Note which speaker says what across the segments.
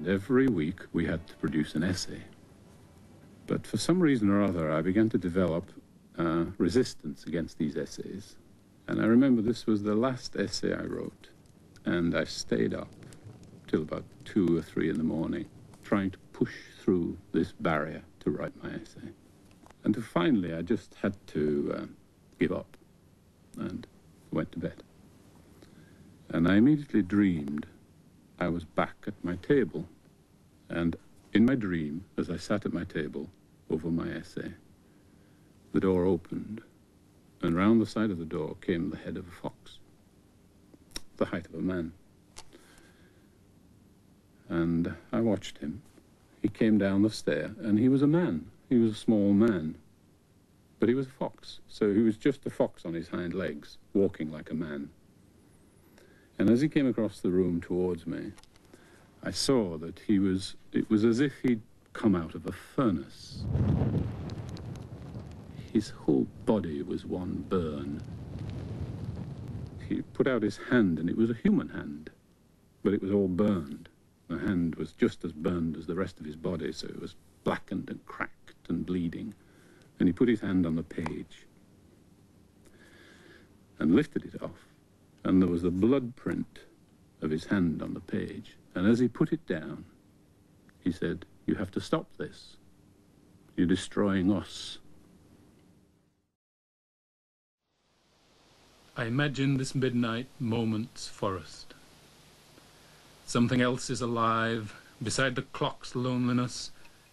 Speaker 1: and every week we had to produce an essay. But for some reason or other, I began to develop resistance against these essays. And I remember this was the last essay I wrote, and I stayed up till about 2 or 3 in the morning, trying to push through this barrier to write my essay. And finally, I just had to give up and went to bed. And I immediately dreamed I was back at my table. And in my dream, as I sat at my table over my essay, the door opened, and round the side of the door came the head of a fox, the height of a man. And I watched him. He came down the stair, and he was a man. He was a small man, but he was a fox. So he was just a fox on his hind legs, walking like a man. And as he came across the room towards me, I saw that it was as if he'd come out of a furnace. His whole body was one burn. He put out his hand, and it was a human hand, but it was all burned. The hand was just as burned as the rest of his body, so it was blackened and cracked and bleeding. And he put his hand on the page and lifted it off, and there was the blood print of his hand on the page. And as he put it down, he said, "You have to stop this. You're destroying us."
Speaker 2: I imagine this midnight moment's forest. Something else is alive beside the clock's loneliness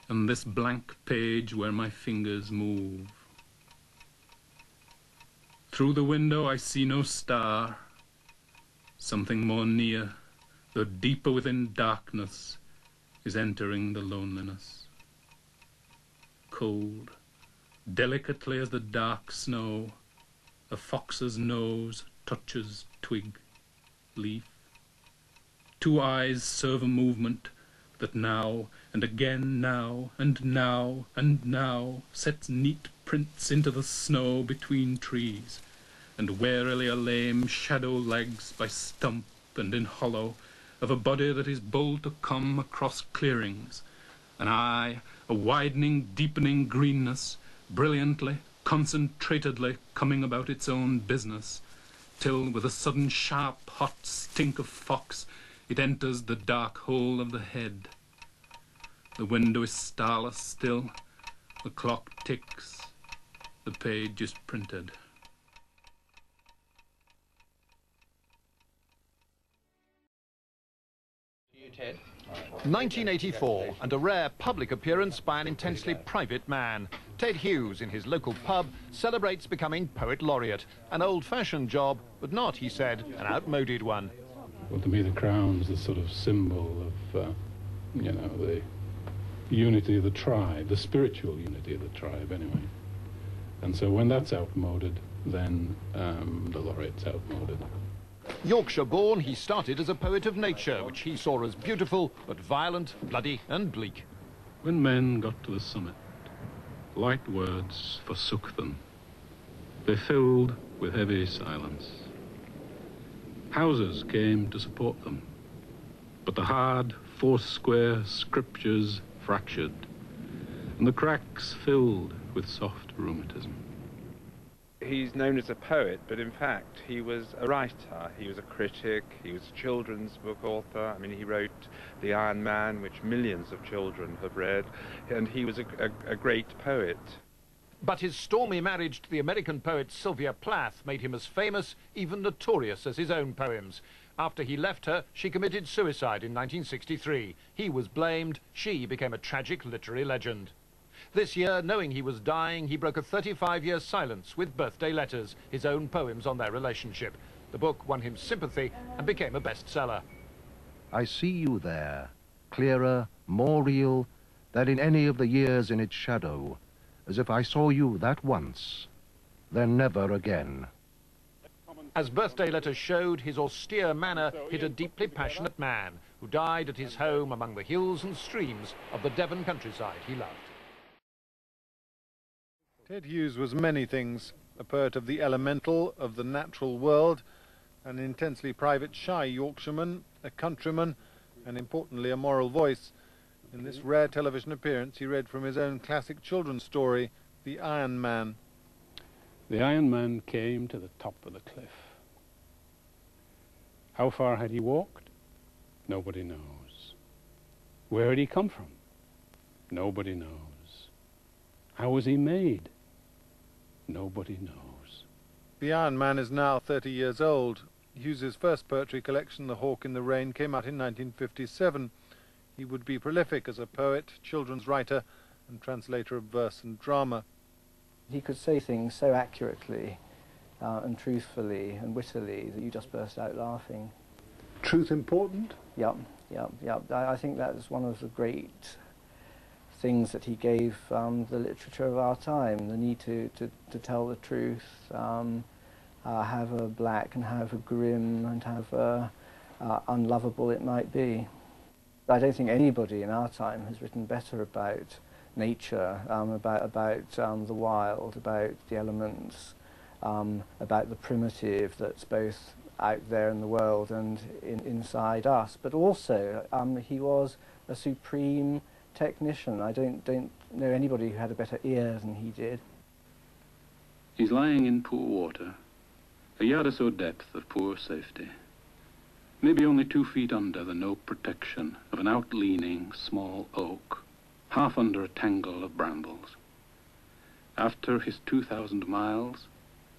Speaker 2: and this blank page where my fingers move. Through the window I see no star. Something more near, though deeper within darkness, is entering the loneliness. Cold, delicately as the dark snow, a fox's nose touches twig, leaf. 2 eyes serve a movement that now and again, now and now and now, sets neat prints into the snow between trees, and warily a lame shadow lags by stump and in hollow of a body that is bold to come across clearings, an eye, a widening, deepening greenness, brilliantly, concentratedly coming about its own business, till with a sudden sharp, hot stink of fox, it enters the dark hole of the head. The window is starless still, the clock ticks, the page is printed.
Speaker 3: Ted.
Speaker 4: 1984, and a rare public appearance by an intensely private man. Ted Hughes, in his local pub, celebrates becoming Poet Laureate. An old-fashioned job, but not, he said, an outmoded one.
Speaker 1: Well, to me, the crown's the sort of symbol of, you know, the unity of the tribe, the spiritual unity of the tribe, anyway. And so when that's outmoded, then the laureate's outmoded.
Speaker 4: Yorkshire-born, he started as a poet of nature, which he saw as beautiful, but violent, bloody and bleak.
Speaker 1: When men got to the summit, light words forsook them. They filled with heavy silence. Houses came to support them, but the hard, foursquare scriptures fractured, and the cracks filled with soft rheumatism.
Speaker 5: He's known as a poet, but in fact he was a writer, he was a critic, he was a children's book author. I mean, he wrote The Iron Man, which millions of children have read, and he was a great poet.
Speaker 4: But his stormy marriage to the American poet Sylvia Plath made him as famous, even notorious, as his own poems. After he left her, she committed suicide in 1963. He was blamed, she became a tragic literary legend. This year, knowing he was dying, he broke a 35-year silence with birthday letters, his own poems on their relationship. The book won him sympathy and became a bestseller.
Speaker 6: I see you there, clearer, more real than in any of the years in its shadow, as if I saw you that once, then never again.
Speaker 4: As birthday letters showed, his austere manner hid a deeply passionate man who died at his home among the hills and streams of the Devon countryside he loved.
Speaker 7: Ted Hughes was many things, a poet of the elemental, of the natural world, an intensely private, shy Yorkshireman, a countryman, and importantly a moral voice. In this rare television appearance he read from his own classic children's story, The Iron Man.
Speaker 1: The Iron Man came to the top of the cliff. How far had he walked? Nobody knows. Where had he come from? Nobody knows. How was he made? Nobody knows.
Speaker 7: The Iron Man is now 30 years old. Hughes's first poetry collection, The Hawk in the Rain, came out in 1957. He would be prolific as a poet, children's writer, and translator of verse and drama.
Speaker 3: He could say things so accurately and truthfully and wittily that you just burst out laughing.
Speaker 1: Truth important?
Speaker 3: Yep. I think that's one of the great things that he gave the literature of our time, the need to tell the truth, however black and however grim and however unlovable it might be. I don't think anybody in our time has written better about nature, about the wild, about the elements, about the primitive that's both out there in the world and inside us. But also, he was a supreme technician. I don't know anybody who had a better ear than he did.
Speaker 1: He's lying in poor water, a yard or so depth of poor safety. Maybe only 2 feet under the no protection of an out-leaning small oak, half under a tangle of brambles. After his 2,000 miles,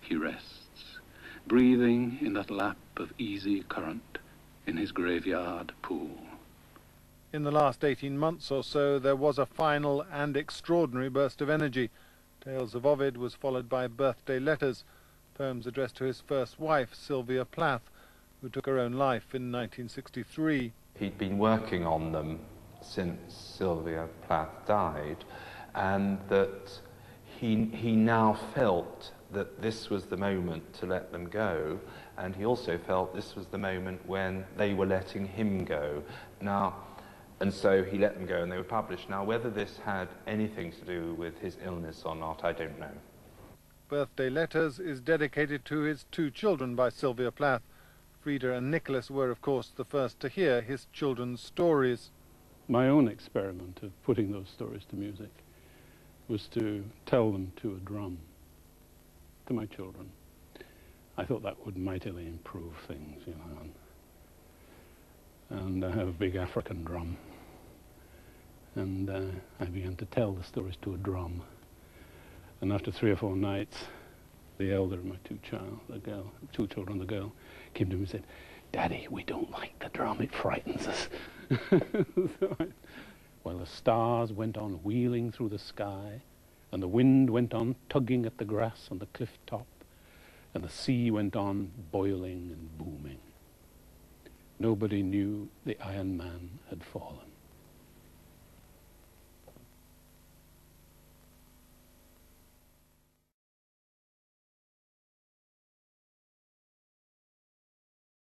Speaker 1: he rests, breathing in that lap of easy current in his graveyard pool.
Speaker 7: In the last 18 months or so, there was a final and extraordinary burst of energy. Tales of Ovid was followed by Birthday Letters, poems addressed to his first wife, Sylvia Plath, who took her own life in 1963.
Speaker 5: He'd been working on them since Sylvia Plath died, and that he now felt that this was the moment to let them go, and he also felt this was the moment when they were letting him go. And so he let them go and they were published. Now, whether this had anything to do with his illness or not, I don't know.
Speaker 7: Birthday Letters is dedicated to his 2 children by Sylvia Plath. Frida and Nicholas were, of course, the first to hear his children's stories.
Speaker 1: My own experiment of putting those stories to music was to tell them to a drum, to my children. I thought that would mightily improve things, you know. And I have a big African drum. And I began to tell the stories to a drum. And after 3 or 4 nights, the elder of my 2 children, the girl, came to me and said, "Daddy, we don't like the drum, it frightens us." While the stars went on wheeling through the sky, and the wind went on tugging at the grass on the cliff top, and the sea went on boiling and booming. Nobody knew the Iron Man had fallen.